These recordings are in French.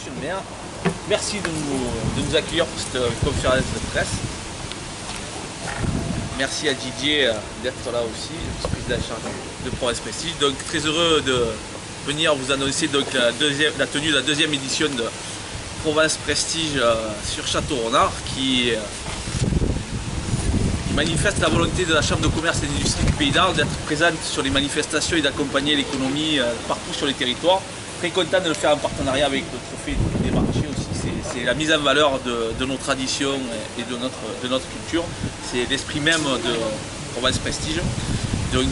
Monsieur le maire, merci de nous accueillir pour cette conférence de presse. Merci à Didier d'être là aussi, le vice-président en charge de Provence Prestige. Donc très heureux de venir vous annoncer donc, la tenue de la deuxième édition de Provence Prestige sur Château-Renard qui manifeste la volonté de la Chambre de commerce et d'industrie du Pays d'Arles d'être présente sur les manifestations et d'accompagner l'économie partout sur les territoires. Très content de le faire en partenariat avec le Trophée des marchés aussi. C'est la mise en valeur de nos traditions et de notre culture. C'est l'esprit même de Provence Prestige. Donc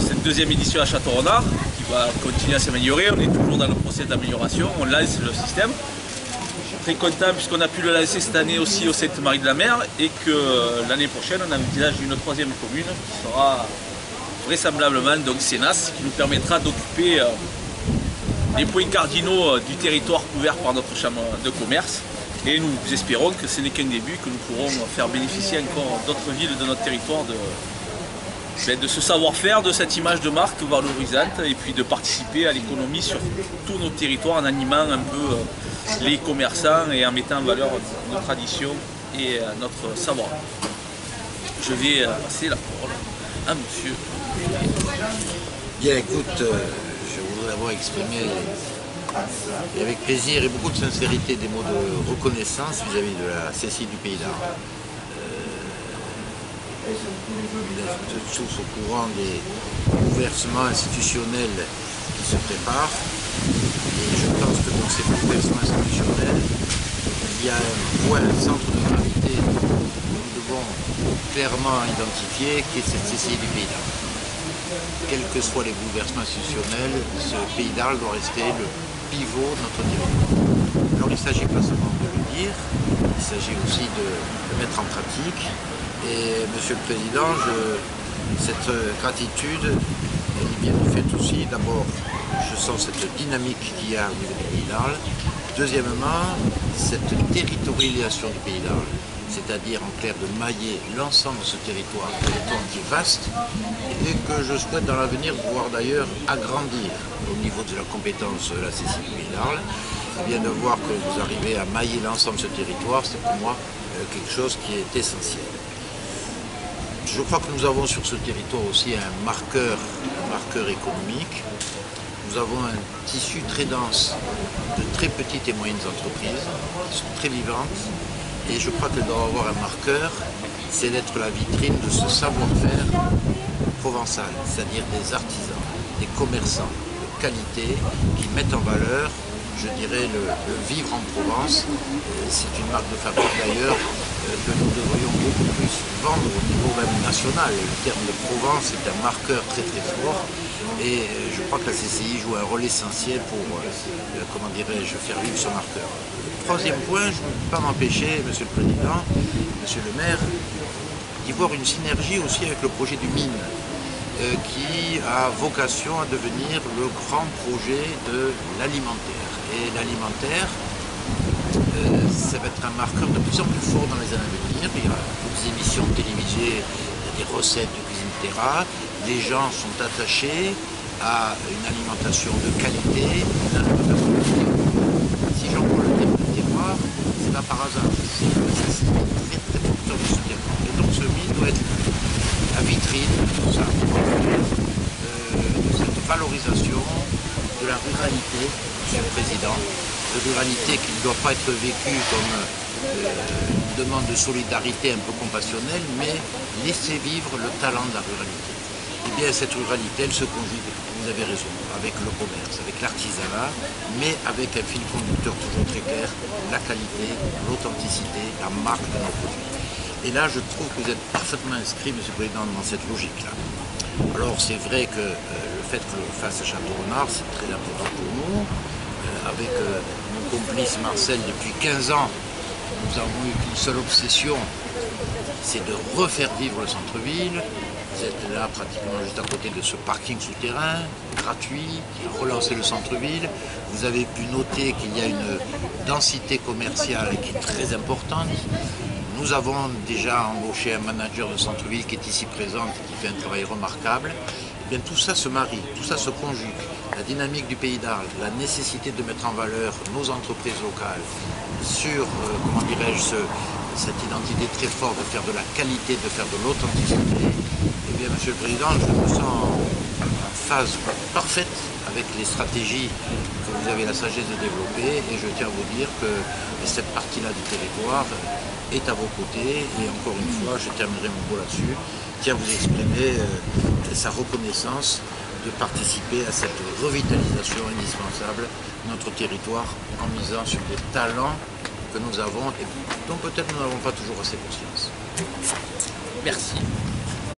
cette deuxième édition à Château-Renard qui va continuer à s'améliorer. On est toujours dans le processus d'amélioration. On lance le système. Très content puisqu'on a pu le lancer cette année aussi au Sainte-Marie-de-la-Mer et que l'année prochaine on envisage une troisième commune qui sera vraisemblablement donc Sénas, qui nous permettra d'occuper les points cardinaux du territoire couvert par notre chambre de commerce. Et nous espérons que ce n'est qu'un début, que nous pourrons faire bénéficier encore d'autres villes de notre territoire de ce savoir-faire, de cette image de marque valorisante et puis de participer à l'économie sur tous nos territoires en animant un peu les commerçants et en mettant en valeur nos traditions et notre savoir. Je vais passer la parole à monsieur. Bien, écoute, je voudrais d'abord exprimer et avec plaisir et beaucoup de sincérité des mots de reconnaissance vis-à-vis de la CCI du Pays d'Arles. Vous êtes tous au courant des bouleversements institutionnels qui se préparent. Et je pense que dans ces bouleversements institutionnels, il y a un point, un centre de gravité que nous devons clairement identifier, qui est cette CCI du Pays d'Arles. Quels que soient les bouleversements institutionnels, ce Pays d'Arles doit rester le pivot de notre territoire. Alors il ne s'agit pas seulement de le dire, il s'agit aussi de le mettre en pratique. Et Monsieur le Président, cette gratitude, elle est bien faite aussi. D'abord, je sens cette dynamique qu'il y a au niveau du Pays d'Arles. Deuxièmement, cette territorialisation du Pays d'Arles, c'est-à-dire en clair de mailler l'ensemble de ce territoire qui est vaste et que je souhaite dans l'avenir pouvoir d'ailleurs agrandir au niveau de la compétence de la CCI du Pays d'Arles. Et bien de voir que vous arrivez à mailler l'ensemble de ce territoire, c'est pour moi quelque chose qui est essentiel. Je crois que nous avons sur ce territoire aussi un marqueur économique. Nous avons un tissu très dense de très petites et moyennes entreprises qui sont très vivantes. Et je crois qu'elles doivent avoir un marqueur, c'est d'être la vitrine de ce savoir-faire provençal, c'est-à-dire des artisans, des commerçants de qualité qui mettent en valeur, je dirais, le vivre en Provence. C'est une marque de fabrique d'ailleurs que nous devrions beaucoup plus vendre au niveau même national. Le terme de Provence est un marqueur très très fort et je crois que la CCI joue un rôle essentiel pour, comment dirais-je, faire vivre ce marqueur. Troisième point, je ne peux pas m'empêcher, Monsieur le Président, Monsieur le maire, d'y voir une synergie aussi avec le projet du mine qui a vocation à devenir le grand projet de l'alimentaire. Et l'alimentaire, ça va être un marqueur de plus en plus fort dans les années à venir. Il y a des émissions télévisées, il y a des recettes de cuisine terra. Les gens sont attachés à une alimentation de qualité, une alimentation de terroir. Si j'emploie le terme de terroir, c'est pas par hasard. C'est très très porteur de ce terroir. Et donc ce mythe doit être la vitrine de tout ça, de cette valorisation de la ruralité, Monsieur le Président. De ruralité qui ne doit pas être vécue comme une demande de solidarité un peu compassionnelle, mais laisser vivre le talent de la ruralité. Et bien cette ruralité, elle se conjugue, vous avez raison, avec le commerce, avec l'artisanat, mais avec un fil conducteur toujours très clair, la qualité, l'authenticité, la marque de nos produits. Et là, je trouve que vous êtes parfaitement inscrit, Monsieur le Président, dans cette logique-là. Alors c'est vrai que le fait que l'on fasse à Château-Renard, c'est très important pour nous. Avec mon complice Marcel, depuis 15 ans, nous avons eu qu'une seule obsession, c'est de refaire vivre le centre-ville. Vous êtes là pratiquement juste à côté de ce parking souterrain, gratuit, qui a relancé le centre-ville. Vous avez pu noter qu'il y a une densité commerciale qui est très importante. Nous avons déjà embauché un manager de centre-ville qui est ici présent et qui fait un travail remarquable. Eh bien, tout ça se marie, tout ça se conjugue. la dynamique du Pays d'Arles, la nécessité de mettre en valeur nos entreprises locales sur, comment dirais-je, cette identité très forte de faire de la qualité, de faire de l'authenticité, eh bien, Monsieur le Président, je me sens en phase parfaite avec les stratégies que vous avez la sagesse de développer, et je tiens à vous dire que cette partie-là du territoire est à vos côtés, et encore une fois, je terminerai mon mot là-dessus, tiens à vous exprimer sa reconnaissance de participer à cette revitalisation indispensable de notre territoire en misant sur des talents que nous avons et dont peut-être nous n'avons pas toujours assez conscience. Merci.